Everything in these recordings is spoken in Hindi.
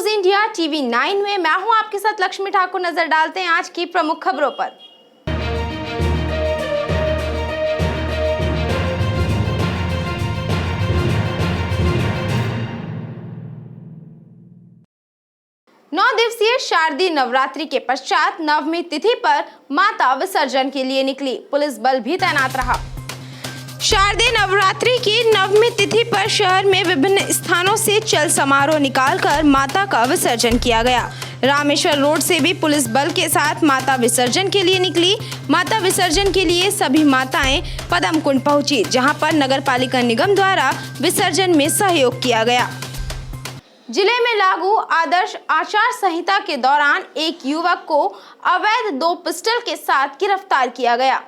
इंडिया टीवी 9 में मैं हूं आपके साथ लक्ष्मी ठाकुर। नजर डालते हैं आज की प्रमुख खबरों पर। नौ दिवसीय शारदीय नवरात्रि के पश्चात नवमी तिथि पर माता विसर्जन के लिए निकली। पुलिस बल भी तैनात रहा। शारदीय नवरात्रि की नवमी तिथि पर शहर में विभिन्न स्थानों से चल समारोह निकालकर माता का विसर्जन किया गया। रामेश्वर रोड से भी पुलिस बल के साथ माता विसर्जन के लिए निकली। माता विसर्जन के लिए सभी माताएं पदम कुंड पहुंची, जहां पर नगर पालिका निगम द्वारा विसर्जन में सहयोग किया गया। जिले में लागू आदर्श आचार संहिता के दौरान एक युवक को अवैध 2 पिस्टल के साथ गिरफ्तार किया गया।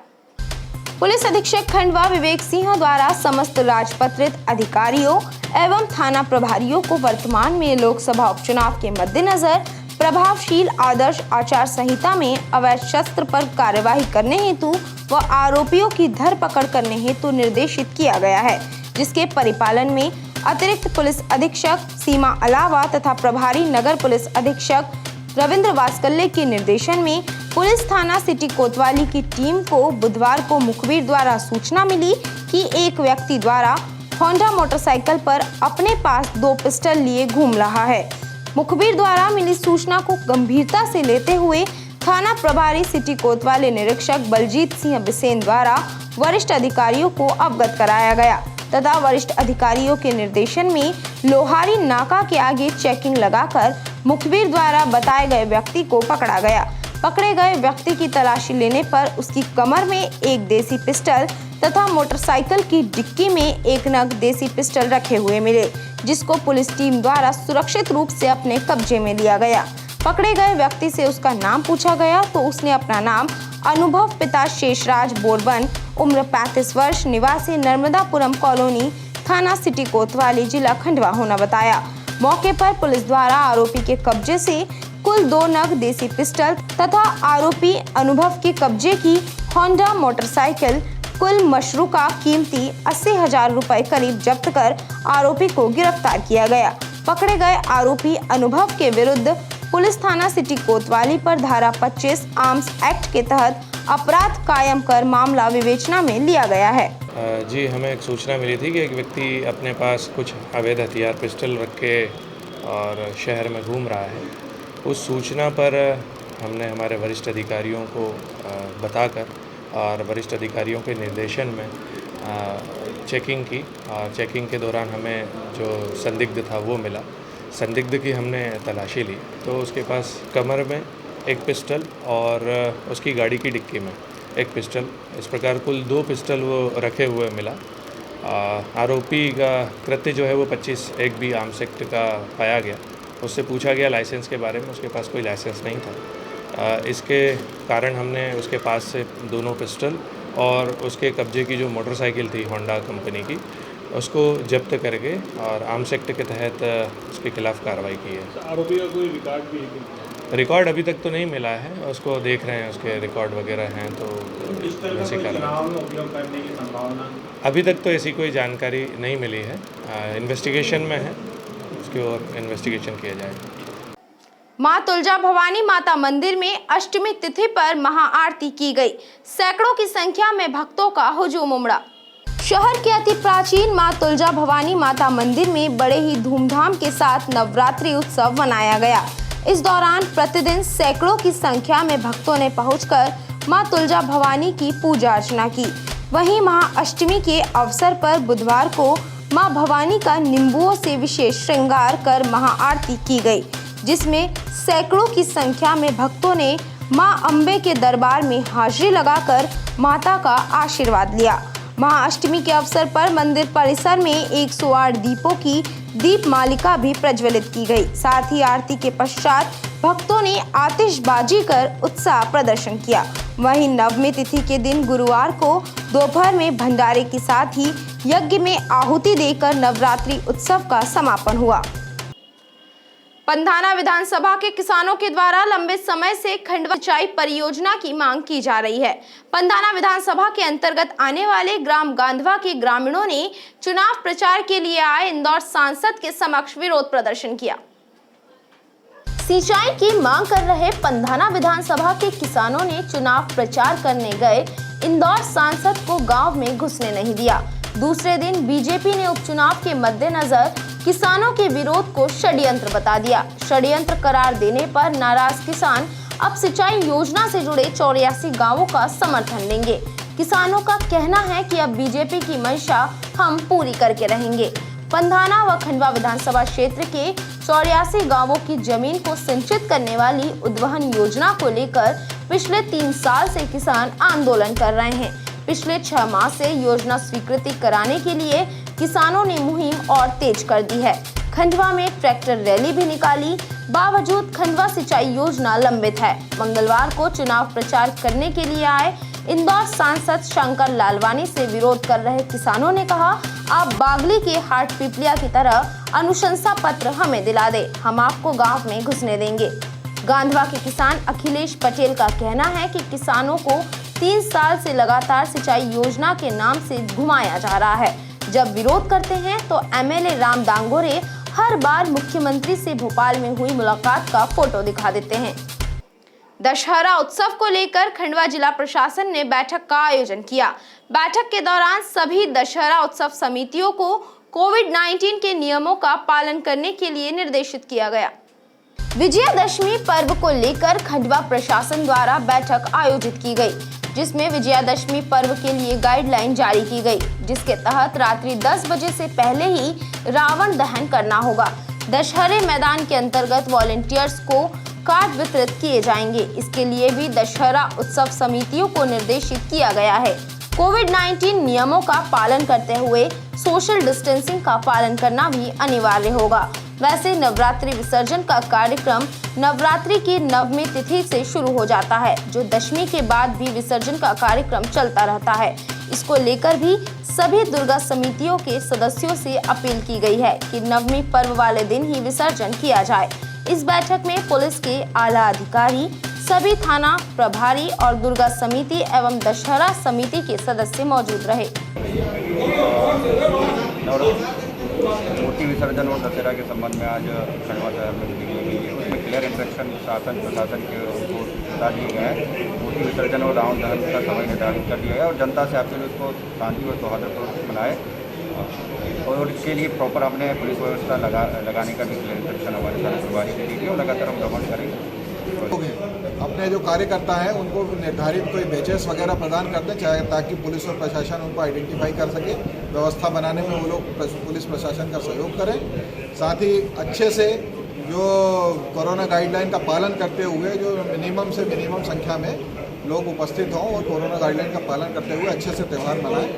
पुलिस अधीक्षक खंडवा विवेक सिंह द्वारा समस्त राजपत्रित अधिकारियों एवं थाना प्रभारियों को वर्तमान में लोकसभा उपचुनाव के मद्देनजर प्रभावशील आदर्श आचार संहिता में अवैध शस्त्र पर कार्यवाही करने हेतु व आरोपियों की धरपकड़ करने हेतु निर्देशित किया गया है, जिसके परिपालन में अतिरिक्त पुलिस अधीक्षक सीमा अलावा तथा प्रभारी नगर पुलिस अधीक्षक रविंद्र वास्कल्ले के निर्देशन में पुलिस थाना सिटी कोतवाली की टीम को बुधवार को मुखबिर द्वारा सूचना मिली कि एक व्यक्ति द्वारा होंडा मोटरसाइकिल पर अपने पास 2 पिस्टल लिए घूम रहा है। मुखबिर द्वारा मिली सूचना को गंभीरता से लेते हुए थाना प्रभारी सिटी कोतवाली निरीक्षक बलजीत सिंह बिसेन द्वारा वरिष्ठ अधिकारियों को अवगत कराया गया तथा वरिष्ठ अधिकारियों के निर्देशन में लोहारी नाका के आगे चेकिंग लगाकर मुखबिर द्वारा बताए गए व्यक्ति को पकड़ा गया। पकड़े गए व्यक्ति की तलाशी लेने पर उसकी कमर में एक देसी पिस्टल तथा मोटरसाइकिल की डिक्की में एक नग देसी पिस्टल रखे हुए मिले, जिसको पुलिस टीम द्वारा सुरक्षित रूप से अपने कब्जे में लिया गया। पकड़े गए व्यक्ति से उसका नाम पूछा गया तो उसने अपना नाम अनुभव पिता शेषराज बोरबन, उम्र 35 वर्ष, निवासी नर्मदापुरम कॉलोनी, थाना सिटी कोतवाली, जिला खंडवा होना बताया। मौके पर पुलिस द्वारा आरोपी के कब्जे से कुल 2 नग देसी पिस्टल तथा आरोपी अनुभव के कब्जे की होंडा मोटरसाइकिल कुल मशरूका कीमती 80,000 रुपए करीब जब्त कर आरोपी को गिरफ्तार किया गया। पकड़े गए आरोपी अनुभव के विरुद्ध पुलिस थाना सिटी कोतवाली पर धारा 25 आर्म्स एक्ट के तहत अपराध कायम कर मामला विवेचना में लिया गया है। जी, हमें एक सूचना मिली थी कि एक व्यक्ति अपने पास कुछ अवैध हथियार पिस्टल रख के और शहर में घूम रहा है। उस सूचना पर हमने हमारे वरिष्ठ अधिकारियों को बताकर और वरिष्ठ अधिकारियों के निर्देशन में चेकिंग की और चेकिंग के दौरान हमें जो संदिग्ध था वो मिला। संदिग्ध की हमने तलाशी ली तो उसके पास कमर में एक पिस्टल और उसकी गाड़ी की डिक्की में एक पिस्टल, इस प्रकार कुल 2 पिस्टल वो रखे हुए मिला। आरोपी का कृत्य जो है वो 25(1) बी आर्म्स एक्ट का पाया गया। उससे पूछा गया लाइसेंस के बारे में, उसके पास कोई लाइसेंस नहीं था। इसके कारण हमने उसके पास से दोनों पिस्टल और उसके कब्जे की जो मोटरसाइकिल थी होंडा कंपनी की, उसको जब्त करके और आर्म्स एक्ट के तहत उसके खिलाफ कार्रवाई की है। आरोपी का कोई रिकॉर्ड भी है? रिकॉर्ड अभी तक तो नहीं मिला है, उसको देख रहे हैं, उसके रिकॉर्ड वगैरह हैं तो इस तरह से चुनाव में उपयोग करने की संभावना अभी तक तो ऐसी कोई जानकारी नहीं मिली है। इन्वेस्टिगेशन में है, उसकी ओर इन्वेस्टिगेशन किया जाएगा। मां तुलजा भवानी माता मंदिर में अष्टमी तिथि पर महाआरती की गई। सैकड़ों की संख्या में भक्तों का हुजूम उमड़ा। शहर के अति प्राचीन मां तुलजा भवानी माता मंदिर में बड़े ही धूमधाम के साथ नवरात्रि उत्सव मनाया गया। इस दौरान प्रतिदिन सैकड़ों की संख्या में भक्तों ने पहुंचकर मां तुलजा भवानी की पूजा अर्चना की। वहीं महाअष्टमी के अवसर पर बुधवार को मां भवानी का नींबुओं से विशेष श्रृंगार कर महाआरती की गई, जिसमें सैकड़ों की संख्या में भक्तों ने मां अम्बे के दरबार में हाजिरी लगाकर माता का आशीर्वाद लिया। महाअष्टमी के अवसर पर मंदिर परिसर में 108 दीपों की दीप मालिका भी प्रज्वलित की गई। साथ ही आरती के पश्चात भक्तों ने आतिशबाजी कर उत्साह प्रदर्शन किया। वहीं नवमी तिथि के दिन गुरुवार को दोपहर में भंडारे के साथ ही यज्ञ में आहुति देकर नवरात्रि उत्सव का समापन हुआ। पंधाना विधानसभा के किसानों के द्वारा लंबे समय से खंडवा सिंचाई परियोजना की मांग की जा रही है। पंधाना विधानसभा के अंतर्गत आने वाले ग्राम गांधवा के ग्रामीणों ने चुनाव प्रचार के लिए आए इंदौर सांसद के समक्ष विरोध प्रदर्शन किया। सिंचाई की मांग कर रहे पंधाना विधानसभा के किसानों ने चुनाव प्रचार करने गए इंदौर सांसद को गांव में घुसने नहीं दिया। दूसरे दिन बीजेपी ने उपचुनाव के मद्देनजर किसानों के विरोध को षड्यंत्र बता दिया। षड्यंत्र करार देने पर नाराज किसान अब सिंचाई योजना से जुड़े 84 गांवों का समर्थन देंगे। किसानों का कहना है कि अब बीजेपी की मंशा हम पूरी करके रहेंगे। पंधाना व खंडवा विधानसभा क्षेत्र के 84 गांवों की जमीन को सिंचित करने वाली उद्वहन योजना को लेकर पिछले 3 साल से किसान आंदोलन कर रहे हैं। पिछले 6 माह से योजना स्वीकृति कराने के लिए किसानों ने मुहिम और तेज कर दी है। खंडवा में ट्रैक्टर रैली भी निकाली, बावजूद खंडवा सिंचाई योजना लंबित है। मंगलवार को चुनाव प्रचार करने के लिए आए इंदौर सांसद शंकर लालवानी से विरोध कर रहे किसानों ने कहा, आप बागली के हाट पिपलिया की तरह अनुशंसा पत्र हमें दिला दे, हम आपको गांव में घुसने देंगे। गांधवा के किसान अखिलेश पटेल का कहना है कि किसानों को 3 साल से लगातार सिंचाई योजना के नाम से घुमाया जा रहा है। जब विरोध करते हैं तो एमएलए राम दांगोरे हर बार मुख्यमंत्री से भोपाल में हुई मुलाकात का फोटो दिखा देते हैं। दशहरा उत्सव को लेकर खंडवा जिला प्रशासन ने बैठक का आयोजन किया। बैठक के दौरान सभी दशहरा उत्सव समितियों को कोविड-19 के नियमों का पालन करने के लिए निर्देशित किया गया। विजयादशमी पर्व को लेकर खंडवा प्रशासन द्वारा बैठक आयोजित की गई, जिसमें विजयादशमी पर्व के लिए गाइडलाइन जारी की गई, जिसके तहत रात्रि 10 बजे से पहले ही रावण दहन करना होगा। दशहरे मैदान के अंतर्गत वॉलंटियर्स को कार्ड वितरित किए जाएंगे। इसके लिए भी दशहरा उत्सव समितियों को निर्देशित किया गया है। कोविड-19 नियमों का पालन करते हुए सोशल डिस्टेंसिंग का पालन करना भी अनिवार्य होगा। वैसे नवरात्रि विसर्जन का कार्यक्रम नवरात्रि की नवमी तिथि से शुरू हो जाता है, जो दशमी के बाद भी विसर्जन का कार्यक्रम चलता रहता है। इसको लेकर भी सभी दुर्गा समितियों के सदस्यों से अपील की गई है कि नवमी पर्व वाले दिन ही विसर्जन किया जाए। इस बैठक में पुलिस के आला अधिकारी, सभी थाना प्रभारी और दुर्गा समिति एवं दशहरा समिति के सदस्य मौजूद रहे। मूर्ति विसर्जन और दशहरा के संबंध में आज खंडवा शहर में मीटिंग हुई है। उसमें क्लियर इंस्ट्रक्शन शासन प्रशासन के को बता दिए गए हैं। मूर्ति विसर्जन और रावण दहन का समय निर्धारित कर दिया गया और जनता से आपके उसको शांति और सौहार्दपूर्वक मनाए और इसके लिए प्रॉपर हमने पुलिस व्यवस्था लगाने का भी क्लियर इंस्ट्रक्शन हमारे साथ प्रभारी को दी थी और लगातार हम भ्रमण करेंगे। अपने जो कार्यकर्ता हैं उनको निर्धारित कोई बैचेस वगैरह प्रदान करते हैं, ताकि पुलिस और प्रशासन उनको आइडेंटिफाई कर सके, व्यवस्था बनाने में वो लोग पुलिस प्रशासन का सहयोग करें। साथ ही अच्छे से जो कोरोना गाइडलाइन का पालन करते हुए जो मिनिमम से मिनिमम संख्या में लोग उपस्थित हों और कोरोना गाइडलाइन का पालन करते हुए अच्छे से त्यौहार मनाएं।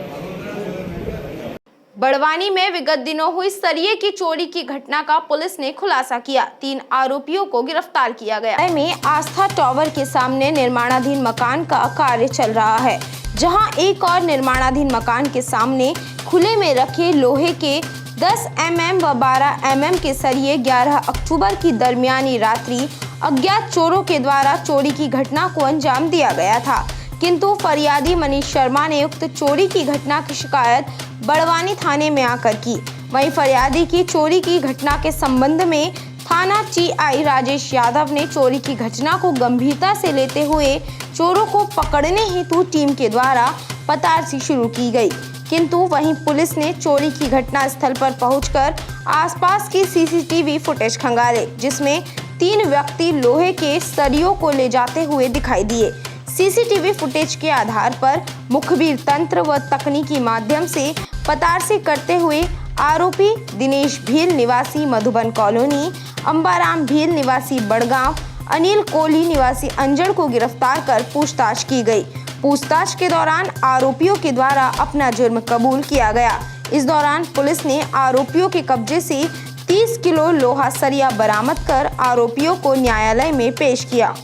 बड़वानी में विगत दिनों हुई सरिये की चोरी की घटना का पुलिस ने खुलासा किया। 3 आरोपियों को गिरफ्तार किया गया। में आस्था टावर के सामने निर्माणाधीन मकान का कार्य चल रहा है, जहां एक और निर्माणाधीन मकान के सामने खुले में रखे लोहे के 10 mm व 12 mm के सरिये 11 अक्टूबर की दरमियानी रात्रि अज्ञात चोरों के द्वारा चोरी की घटना को अंजाम दिया गया था। किंतु फरियादी मनीष शर्मा ने उक्त चोरी की घटना की शिकायत बड़वानी थाने में आकर की। वहीं फरियादी की चोरी की घटना के संबंध में थाना टीआई राजेश यादव ने चोरी की घटना को गंभीरता से लेते हुए चोरों को पकड़ने हेतु टीम के द्वारा पतारसी शुरू की गई। किंतु वहीं पुलिस ने चोरी की घटना स्थल पर पहुंचकर आसपास की सीसीटीवी फुटेज खंगाले, जिसमें 3 व्यक्ति लोहे के सरियों को ले जाते हुए दिखाई दिए। सीसीटीवी फुटेज के आधार पर मुखबिर तंत्र व तकनीकी माध्यम से पतारसी करते हुए आरोपी दिनेश भील निवासी मधुबन कॉलोनी, अंबाराम भील निवासी बड़गांव, अनिल कोहली निवासी अंजड़ को गिरफ्तार कर पूछताछ की गई। पूछताछ के दौरान आरोपियों के द्वारा अपना जुर्म कबूल किया गया। इस दौरान पुलिस ने आरोपियों के कब्जे से 30 किलो लोहा सरिया बरामद कर आरोपियों को न्यायालय में पेश किया।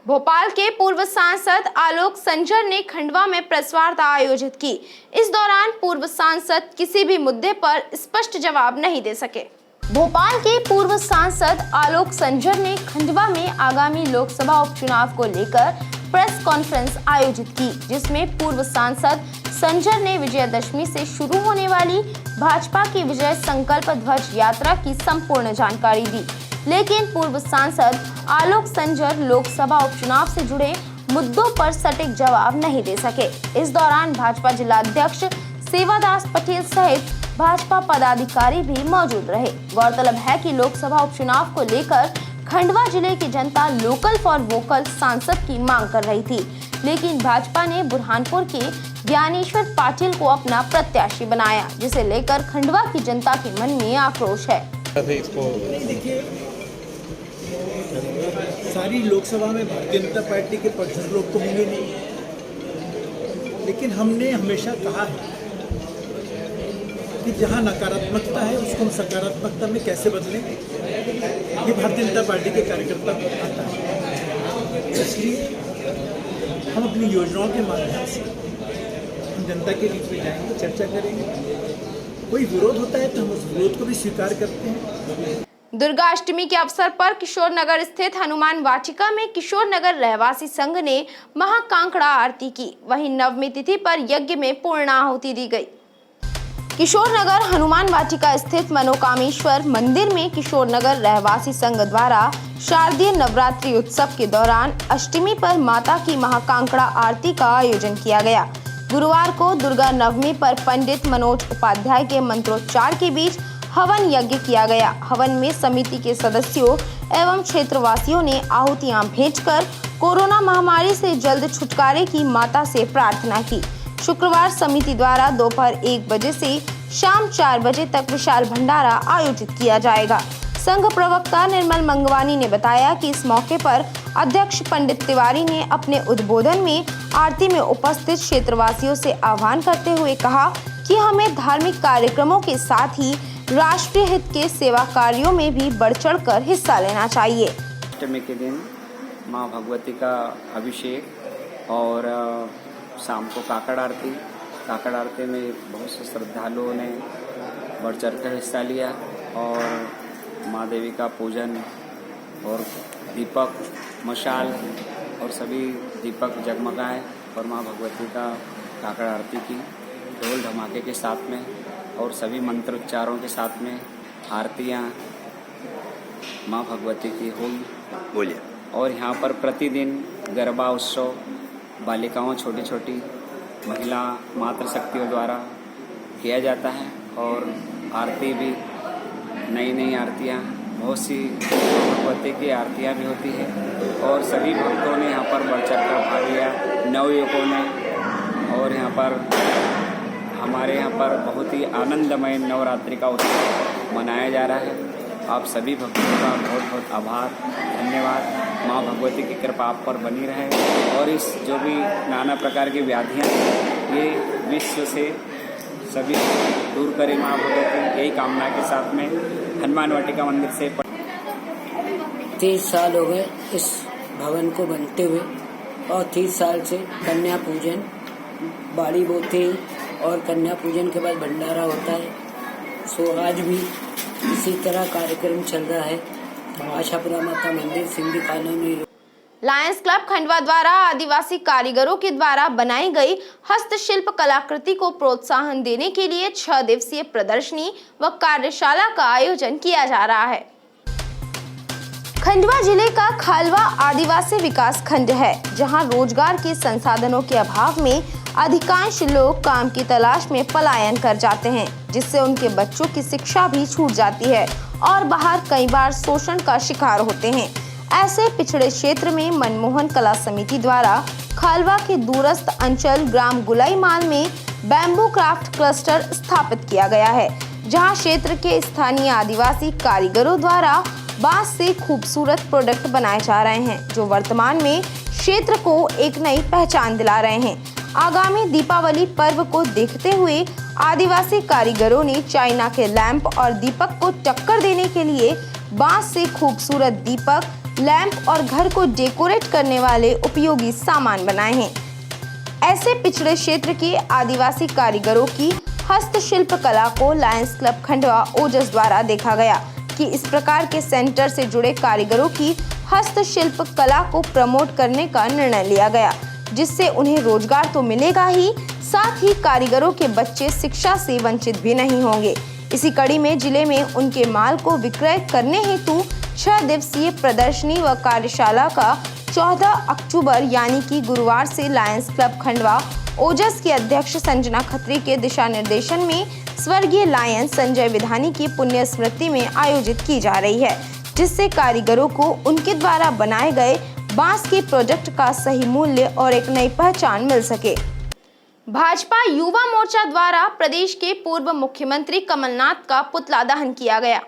भोपाल के पूर्व सांसद आलोक संजर ने खंडवा में प्रेस वार्ता आयोजित की। इस दौरान पूर्व सांसद किसी भी मुद्दे पर स्पष्ट जवाब नहीं दे सके। भोपाल के पूर्व सांसद आलोक संजर ने खंडवा में आगामी लोकसभा उपचुनाव को लेकर प्रेस कॉन्फ्रेंस आयोजित की, जिसमें पूर्व सांसद संजर ने विजयादशमी से शुरू होने वाली भाजपा की विजय संकल्प ध्वज यात्रा की संपूर्ण जानकारी दी। लेकिन पूर्व सांसद आलोक संजर लोकसभा उपचुनाव से जुड़े मुद्दों पर सटीक जवाब नहीं दे सके। इस दौरान भाजपा जिला अध्यक्ष सेवादास पटेल सहित भाजपा पदाधिकारी भी मौजूद रहे। गौरतलब है कि लोकसभा उपचुनाव को लेकर खंडवा जिले की जनता लोकल फॉर वोकल सांसद की मांग कर रही थी, लेकिन भाजपा ने बुरहानपुर के ज्ञानेश्वर पाटिल को अपना प्रत्याशी बनाया, जिसे लेकर खंडवा की जनता के मन में आक्रोश है। देखिए, सारी लोकसभा में भारतीय जनता पार्टी के पक्षधर लोग तो होंगे नहीं, लेकिन हमने हमेशा कहा है कि जहाँ नकारात्मकता है उसको हम सकारात्मकता में कैसे बदलें, ये भारतीय जनता पार्टी के कार्यकर्ता को आता है। इसलिए हम अपनी योजनाओं के माध्यम से हम जनता के बीच में जाएंगे, चर्चा करेंगे। कोई विरोध होता है तो हम उस विरोध को भी स्वीकार करते हैं। दुर्गाष्टमी के अवसर पर किशोर नगर स्थित हनुमान वाटिका में किशोर नगर रहवासी संघ ने महाकांकड़ा आरती की। वहीं नवमी तिथि पर यज्ञ में पूर्णाहुति दी गई। किशोर नगर हनुमान वाटिका स्थित मनोकामेश्वर मंदिर में किशोर नगर रहवासी संघ द्वारा शारदीय नवरात्रि उत्सव के दौरान अष्टमी पर माता की महाकांकड़ा आरती का आयोजन किया गया। गुरुवार को दुर्गा नवमी पर पंडित मनोज उपाध्याय के मंत्रोच्चार के बीच हवन यज्ञ किया गया। हवन में समिति के सदस्यों एवं क्षेत्रवासियों ने आहुतियां भेजकर कोरोना महामारी से जल्द छुटकारे की माता से प्रार्थना की। शुक्रवार समिति द्वारा दोपहर 1 बजे से शाम 4 बजे तक विशाल भंडारा आयोजित किया जाएगा। संघ प्रवक्ता निर्मल मंगवानी ने बताया कि इस मौके पर अध्यक्ष पंडित तिवारी ने अपने उद्बोधन में आरती में उपस्थित क्षेत्रवासियों से आह्वान करते हुए कहा कि हमें धार्मिक कार्यक्रमों के साथ ही राष्ट्रीय हित के सेवा कार्यों में भी बढ़ चढ़कर हिस्सा लेना चाहिए। अष्टमी के दिन माँ भगवती का अभिषेक और शाम को काकड़ आरती में बहुत से श्रद्धालुओं ने बढ़ चढ़कर हिस्सा लिया और माँ देवी का पूजन और दीपक मशाल और सभी दीपक जगमगाए और माँ भगवती का काकड़ आरती की ढोल धमाके के साथ में और सभी मंत्रोच्चारों के साथ में आरतियाँ माँ भगवती की हुई। बोलिए। और यहाँ पर प्रतिदिन गरबा उत्सव बालिकाओं छोटी छोटी महिला मातृशक्तियों द्वारा किया जाता है और आरती भी नई आरतियाँ बहुत सी भगवती की आरतियाँ भी होती है और सभी भक्तों ने यहाँ पर बढ़ चढ़ कर भाग लिया, नवयुवकों ने। और यहाँ पर हमारे यहाँ पर बहुत ही आनंदमय नवरात्रि का उत्सव मनाया जा रहा है। आप सभी भक्तों का बहुत बहुत आभार, धन्यवाद। माँ भगवती की कृपा आप पर बनी रहे और इस जो भी नाना प्रकार की व्याधियाँ ये विश्व से सभी दूर करे माँ भगवती, यही कामना के साथ में हनुमान वाटिका मंदिर से 30 साल हो गए इस भवन को बनते हुए और 30 साल से कन्या पूजन बाड़ी बोते और कन्या पूजन के बाद भंडारा होता है। सो आज भी इसी तरह कार्यक्रम चल रहा है। आशापुरा माता मंदिर Sindhi colony. Lions club Khandwa द्वारा आदिवासी कारीगरों के द्वारा बनाई गई हस्तशिल्प कलाकृति को प्रोत्साहन देने के लिए 6 दिवसीय प्रदर्शनी व कार्यशाला का आयोजन किया जा रहा है। खंडवा जिले का खालवा आदिवासी विकास खंड है, जहां रोजगार के संसाधनों के अभाव में अधिकांश लोग काम की तलाश में पलायन कर जाते हैं, जिससे उनके बच्चों की शिक्षा भी छूट जाती है और बाहर कई बार शोषण का शिकार होते हैं। ऐसे पिछड़े क्षेत्र में मनमोहन कला समिति द्वारा खालवा के दूरस्थ अंचल ग्राम गुलाईमाल में बैम्बू क्राफ्ट क्लस्टर स्थापित किया गया है, जहां क्षेत्र के स्थानीय आदिवासी कारीगरों द्वारा बांस से खूबसूरत प्रोडक्ट बनाए जा रहे हैं, जो वर्तमान में क्षेत्र को एक नई पहचान दिला रहे हैं। आगामी दीपावली पर्व को देखते हुए आदिवासी कारीगरों ने चाइना के लैंप और दीपक को टक्कर देने के लिए बांस से खूबसूरत दीपक, लैंप और घर को डेकोरेट करने वाले उपयोगी सामान बनाए हैं। ऐसे पिछड़े क्षेत्र के आदिवासी कारीगरों की हस्तशिल्प कला को लायंस क्लब खंडवा ओजस द्वारा देखा गया कि इस प्रकार के सेंटर से जुड़े कारीगरों की हस्तशिल्प कला को प्रमोट करने का निर्णय लिया गया, जिससे उन्हें रोजगार तो मिलेगा ही, साथ ही कारीगरों के बच्चे शिक्षा से वंचित भी नहीं होंगे। इसी कड़ी में जिले में उनके माल को विक्रय करने हेतु 6 दिवसीय प्रदर्शनी व कार्यशाला का 14 अक्टूबर यानी कि गुरुवार से लायंस क्लब खंडवा ओजस के अध्यक्ष संजना खत्री के दिशा निर्देशन में स्वर्गीय लायन संजय विधानी की पुण्य स्मृति में आयोजित की जा रही है, जिससे कारीगरों को उनके द्वारा बनाए गए बांस के प्रोडक्ट का सही मूल्य और एक नई पहचान मिल सके। भाजपा युवा मोर्चा द्वारा प्रदेश के पूर्व मुख्यमंत्री कमलनाथ का पुतला दहन किया गया।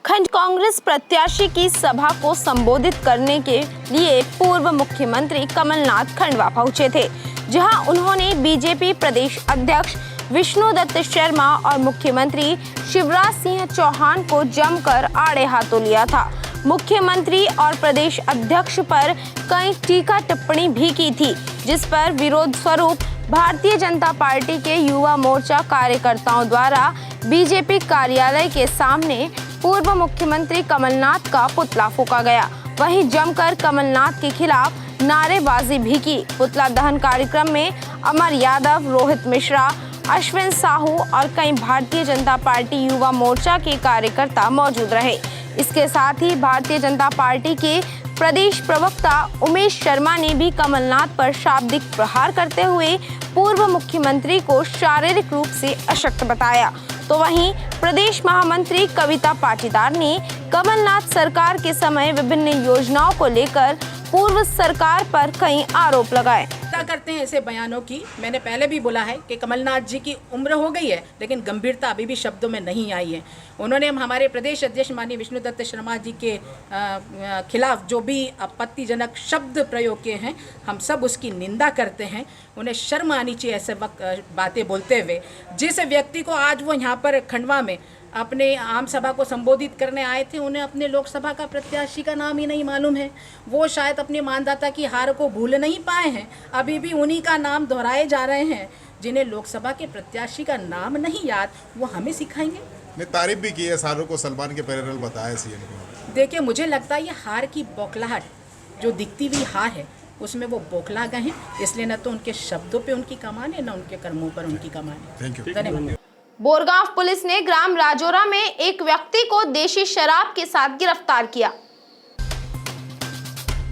खंड कांग्रेस प्रत्याशी की सभा को संबोधित करने के लिए पूर्व मुख्यमंत्री कमलनाथ खंडवा पहुंचे थे, जहां उन्होंने बीजेपी प्रदेश अध्यक्ष विष्णुदत्त शर्मा और मुख्यमंत्री शिवराज सिंह चौहान को जमकर आड़े हाथों लिया था। मुख्यमंत्री और प्रदेश अध्यक्ष पर कई टीका टिप्पणी भी की थी, जिस पर विरोध स्वरूप भारतीय जनता पार्टी के युवा मोर्चा कार्यकर्ताओं द्वारा बीजेपी कार्यालय के सामने पूर्व मुख्यमंत्री कमलनाथ का पुतला फूंका गया। वहीं जमकर कमलनाथ के खिलाफ नारेबाजी भी की। पुतला दहन कार्यक्रम में अमर यादव, रोहित मिश्रा, अश्विन साहू और कई भारतीय जनता पार्टी युवा मोर्चा के कार्यकर्ता मौजूद रहे। इसके साथ ही भारतीय जनता पार्टी के प्रदेश प्रवक्ता उमेश शर्मा ने भी कमलनाथ पर शाब्दिक प्रहार करते हुए पूर्व मुख्यमंत्री को शारीरिक रूप से अशक्त बताया। तो वहीं प्रदेश महामंत्री कविता पाटीदार ने कमलनाथ सरकार के समय विभिन्न योजनाओं को लेकर पूर्व सरकार पर कई आरोप लगाए। करते हैं ऐसे बयानों की। मैंने पहले भी बोला है कि कमलनाथ जी की उम्र हो गई है, लेकिन गंभीरता अभी भी शब्दों में नहीं आई है। उन्होंने हमारे प्रदेश अध्यक्ष माननीय विष्णुदत्त शर्मा जी के खिलाफ जो भी आपत्तिजनक शब्द प्रयोग किए हैं, हम सब उसकी निंदा करते हैं। उन्हें शर्म आनी चाहिए ऐसे बातें बोलते हुए। जिस व्यक्ति को आज वो यहाँ पर खंडवा में अपने आम सभा को संबोधित करने आए थे, उन्हें अपने लोकसभा का प्रत्याशी का नाम ही नहीं मालूम है। वो शायद अपने मानदाता की हार को भूल नहीं पाए हैं। अभी भी उन्हीं का नाम दोहराए जा रहे हैं। जिन्हें लोकसभा के प्रत्याशी का नाम नहीं याद, वो हमें सिखाएंगे। ने तारीफ भी की है, शाहरुख को सलमान के पैरेलल बताया सीएम को। देखिए, मुझे लगता है ये हार की बौखलाहट, जो दिखती हुई हार है, उसमें वो बौखला गए हैं। इसलिए न तो उनके शब्दों पे उनकी कमान है, न उनके कर्मों पर उनकी कमान है। Thank you. धन्यवाद। बोरगांव पुलिस ने ग्राम राजौरा में एक व्यक्ति को देशी शराब के साथ गिरफ्तार किया।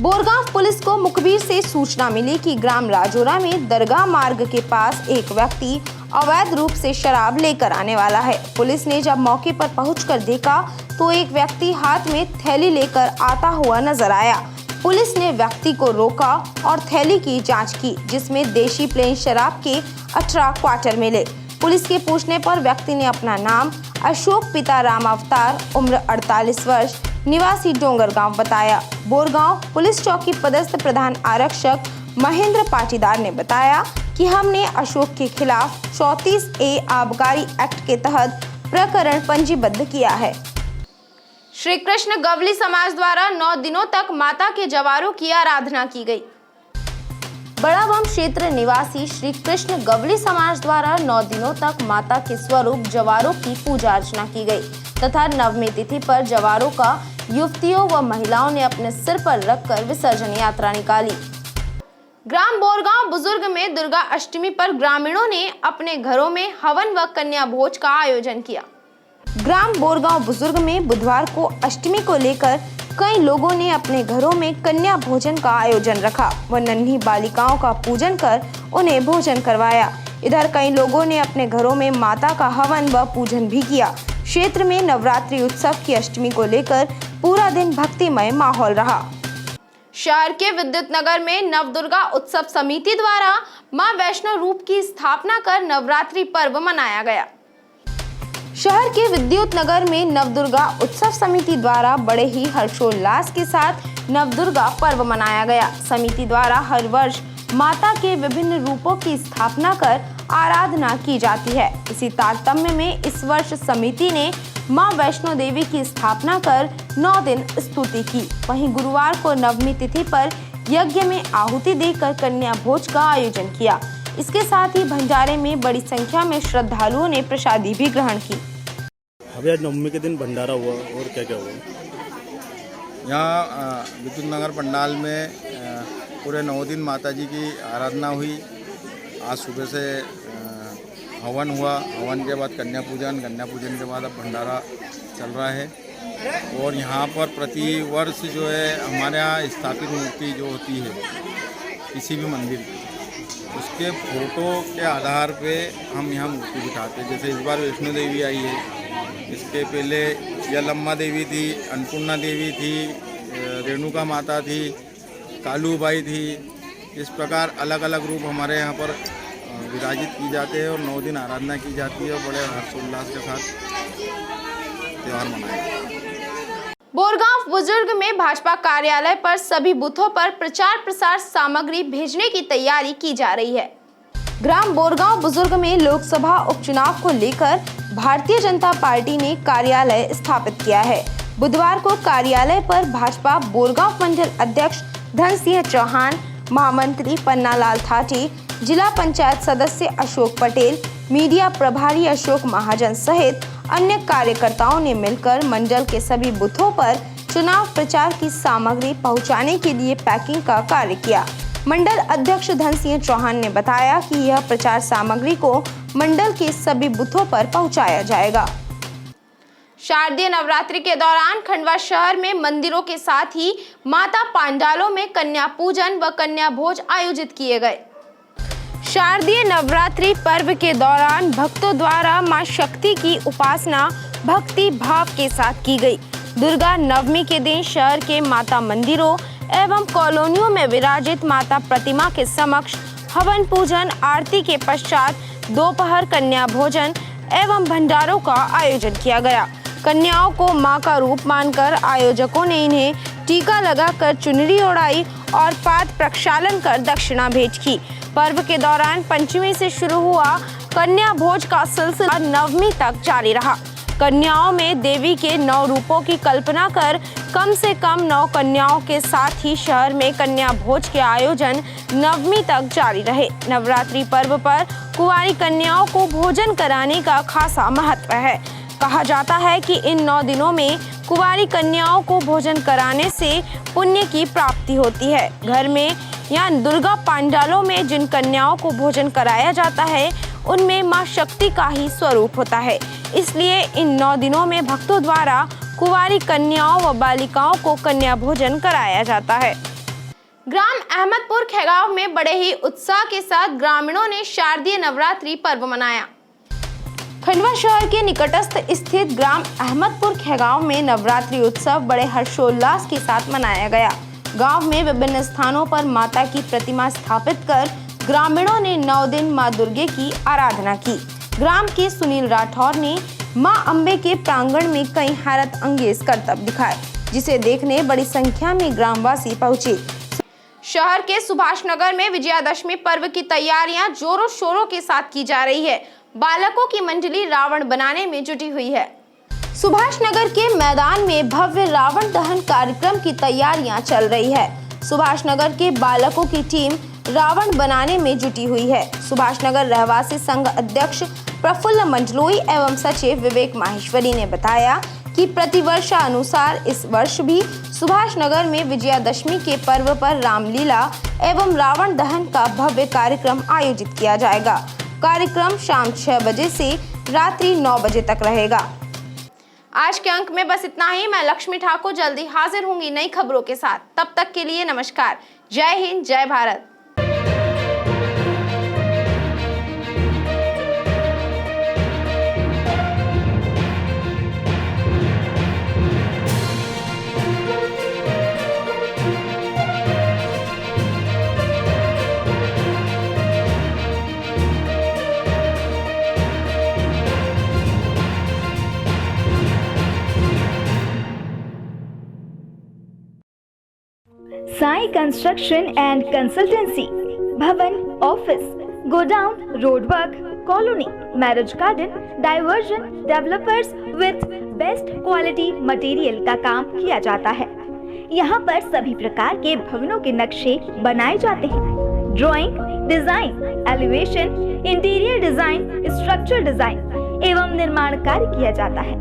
बोरगांव पुलिस को मुखबिर से सूचना मिली कि ग्राम राजौरा में दरगाह मार्ग के पास एक व्यक्ति अवैध रूप से शराब लेकर आने वाला है। पुलिस ने जब मौके पर पहुंचकर देखा तो एक व्यक्ति हाथ में थैली लेकर आता हुआ नजर आया। पुलिस ने व्यक्ति को रोका और थैली की जांच की, जिसमें देशी प्लेन शराब के 18 क्वार्टर मिले। पुलिस के पूछने पर व्यक्ति ने अपना नाम अशोक पिता राम अवतार, उम्र 48 वर्ष, निवासी डोंगरगांव बताया। बोरगांव पुलिस चौकी पदस्थ प्रधान आरक्षक महेंद्र पाटीदार ने बताया कि हमने अशोक के खिलाफ 34A आबकारी एक्ट के तहत प्रकरण पंजीबद्ध किया है। श्री कृष्ण गवली समाज द्वारा 9 दिनों तक माता के जवारों की आराधना की गई। बड़ा बम क्षेत्र निवासी श्री कृष्ण गवली समाज द्वारा 9 दिनों तक माता के स्वरूप जवारों की पूजा अर्चना की गई तथा नवमी तिथि पर जवारों का युवतियों व महिलाओं ने अपने सिर पर रखकर विसर्जन यात्रा निकाली। ग्राम बोरगांव बुजुर्ग में दुर्गा अष्टमी पर ग्रामीणों ने अपने घरों में हवन व कन्या भोज का आयोजन किया। ग्राम बोरगांव बुजुर्ग में बुधवार को अष्टमी को लेकर कई लोगों ने अपने घरों में कन्या भोजन का आयोजन रखा व नन्ही बालिकाओं का पूजन कर उन्हें भोजन करवाया। इधर कई लोगों ने अपने घरों में माता का हवन व पूजन भी किया। क्षेत्र में नवरात्रि उत्सव की अष्टमी को लेकर पूरा दिन भक्तिमय माहौल रहा। शहर के विद्युत नगर में नवदुर्गा उत्सव समिति द्वारा मां वैष्णो रूप की स्थापना कर नवरात्रि पर्व मनाया गया। शहर के विद्युत नगर में नवदुर्गा उत्सव समिति द्वारा बड़े ही हर्षोल्लास के साथ नवदुर्गा पर्व मनाया गया। समिति द्वारा हर वर्ष माता के विभिन्न रूपों की स्थापना कर आराधना की जाती है। इसी तारतम्य में इस वर्ष समिति ने मां वैष्णो देवी की स्थापना कर 9 दिन स्तुति की। वहीं गुरुवार को नवमी तिथि पर यज्ञ में आहुति देकर कन्या भोज का आयोजन किया। इसके साथ ही भंडारे में बड़ी संख्या में श्रद्धालुओं ने प्रसादी भी ग्रहण की। अभी आज नवमी के दिन भंडारा हुआ और क्या क्या हुआ? यहाँ विद्युत नगर पंडाल में पूरे 9 दिन माताजी की आराधना हुई। आज सुबह से हवन हुआ, हवन के बाद कन्या पूजन के बाद अब भंडारा चल रहा है। और यहाँ पर प्रति वर्ष जो है हमारे यहाँ स्थापित मूर्ति जो होती है किसी भी मंदिर की, उसके फोटो के आधार पे हम यहाँ मूर्ति बिठाते हैं। जैसे इस बार वैष्णो देवी आई है, इसके पहले यलम्मा देवी थी, अन्नपूर्णा देवी थी, रेणुका माता थी, कालूबाई थी। इस प्रकार अलग अलग रूप हमारे यहाँ पर विराजित की जाते हैं और 9 दिन आराधना की जाती है और बड़े हर्षोल्लास के साथ त्यौहार मनाया जाता है। बोरगांव बुजुर्ग में भाजपा कार्यालय पर सभी बूथों पर प्रचार प्रसार सामग्री भेजने की तैयारी की जा रही है। ग्राम बोरगांव बुजुर्ग में लोकसभा उपचुनाव को लेकर भारतीय जनता पार्टी ने कार्यालय स्थापित किया है। बुधवार को कार्यालय पर भाजपा बोरगांव मंडल अध्यक्ष धन सिंह चौहान, महामंत्री पन्नालाल थाटी, जिला पंचायत सदस्य अशोक पटेल, मीडिया प्रभारी अशोक महाजन सहित अन्य कार्यकर्ताओं ने मिलकर मंडल के सभी बूथों पर चुनाव प्रचार की सामग्री पहुंचाने के लिए पैकिंग का कार्य किया। मंडल अध्यक्ष धन सिंह चौहान ने बताया कि यह प्रचार सामग्री को मंडल के सभी बूथों पर पहुंचाया जाएगा। शारदीय नवरात्रि के दौरान खंडवा शहर में मंदिरों के साथ ही माता पांडालों में कन्या पूजन व कन्या भोज आयोजित किए गए। शारदीय नवरात्रि पर्व के दौरान भक्तों द्वारा मां शक्ति की उपासना भक्ति भाव के साथ की गई। दुर्गा नवमी के दिन शहर के माता मंदिरों एवं कॉलोनियों में विराजित माता प्रतिमा के समक्ष हवन पूजन आरती के पश्चात दोपहर कन्या भोजन एवं भंडारों का आयोजन किया गया। कन्याओं को मां का रूप मानकर आयोजकों ने इन्हें टीका लगाकर चुनरी ओढ़ाई और पाद प्रक्षालन कर दक्षिणा भेंट की। पर्व के दौरान पंचमी से शुरू हुआ कन्या भोज का सिलसिला नवमी तक जारी रहा। कन्याओं में देवी के 9 रूपों की कल्पना कर कम से कम 9 कन्याओं के साथ ही शहर में कन्या भोज के आयोजन नवमी तक जारी रहे। नवरात्रि पर्व पर कुंवारी कन्याओं को भोजन कराने का खासा महत्व है। कहा जाता है कि इन 9 दिनों में कुंवारी कन्याओं को भोजन कराने से पुण्य की प्राप्ति होती है। घर में या दुर्गा पांडालों में जिन कन्याओं को भोजन कराया जाता है उनमें मां शक्ति का ही स्वरूप होता है। इसलिए इन 9 दिनों में भक्तों द्वारा कुंवारी कन्याओं व बालिकाओं को कन्या भोजन कराया जाता है। ग्राम अहमदपुर खेगांव में बड़े ही उत्साह के साथ ग्रामीणों ने शारदीय नवरात्रि पर्व मनाया। खंडवा शहर के निकटस्थ स्थित ग्राम अहमदपुर खेगांव में नवरात्रि उत्सव बड़े हर्षोल्लास के साथ मनाया गया। गांव में विभिन्न स्थानों पर माता की प्रतिमा स्थापित कर ग्रामीणों ने 9 दिन मां दुर्गे की आराधना की। ग्राम के सुनील राठौर ने मां अंबे के प्रांगण में कई हैरत अंगेज करतब दिखाए, जिसे देखने बड़ी संख्या में ग्रामवासी पहुंचे। शहर के सुभाष नगर में विजयादशमी पर्व की तैयारियां जोरों शोरों के साथ की जा रही है। बालकों की मंडली रावण बनाने में जुटी हुई है। सुभाष नगर के मैदान में भव्य रावण दहन कार्यक्रम की तैयारियां चल रही है। सुभाष नगर के बालकों की टीम रावण बनाने में जुटी हुई है। सुभाष नगर रहवासी संघ अध्यक्ष प्रफुल्ल मंजलोई एवं सचिव विवेक माहेश्वरी ने बताया कि प्रतिवर्ष अनुसार इस वर्ष भी सुभाष नगर में विजयादशमी के पर्व पर रामलीला एवं रावण दहन का भव्य कार्यक्रम आयोजित किया जाएगा। कार्यक्रम शाम 6 बजे से रात्रि 9 बजे तक रहेगा। आज के अंक में बस इतना ही। मैं लक्ष्मी ठाकुर जल्दी हाजिर होंगी नई खबरों के साथ। तब तक के लिए नमस्कार। जय हिंद, जय Bharat. Sai construction and consultancy, भवन, office, godown, road work, colony, marriage garden, diversion, developers with best quality material का काम किया जाता है। यहाँ पर सभी प्रकार के भवनों के नक्शे बनाए जाते हैं। Drawing, design, elevation, interior design, structure design एवं निर्माण कार्य किया जाता है।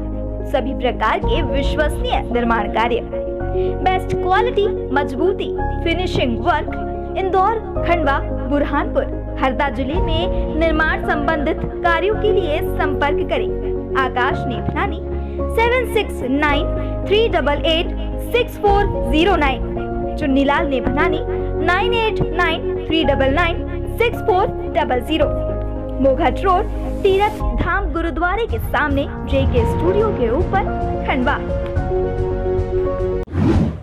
सभी प्रकार के विश्वसनीय निर्माण कार्य, बेस्ट क्वालिटी, मजबूती, फिनिशिंग वर्क इंदौर, खंडवा, बुरहानपुर, हरदा जिले में निर्माण संबंधित कार्यों के लिए संपर्क करें। आकाश नेथनानी 7692 9893886409। चुन्नीलाल नेभनानी 9893996400। मोघट रोड, तीरथ धाम गुरुद्वारे के सामने, JK स्टूडियो के ऊपर, खंडवा।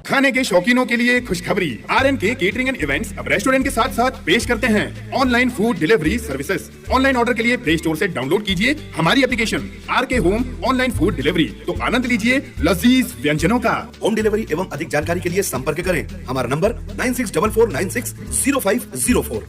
खाने के शौकीनों के लिए खुशखबरी, RNK केटरिंग एंड इवेंट्स अब रेस्टोरेंट के साथ साथ पेश करते हैं online food delivery services. Online order के लिए प्ले स्टोर से डाउनलोड कीजिए हमारी application RK home online food delivery, तो आनंद लीजिए लजीज व्यंजनों का। होम डिलीवरी एवं अधिक जानकारी के लिए संपर्क करें हमारा नंबर 9644960504।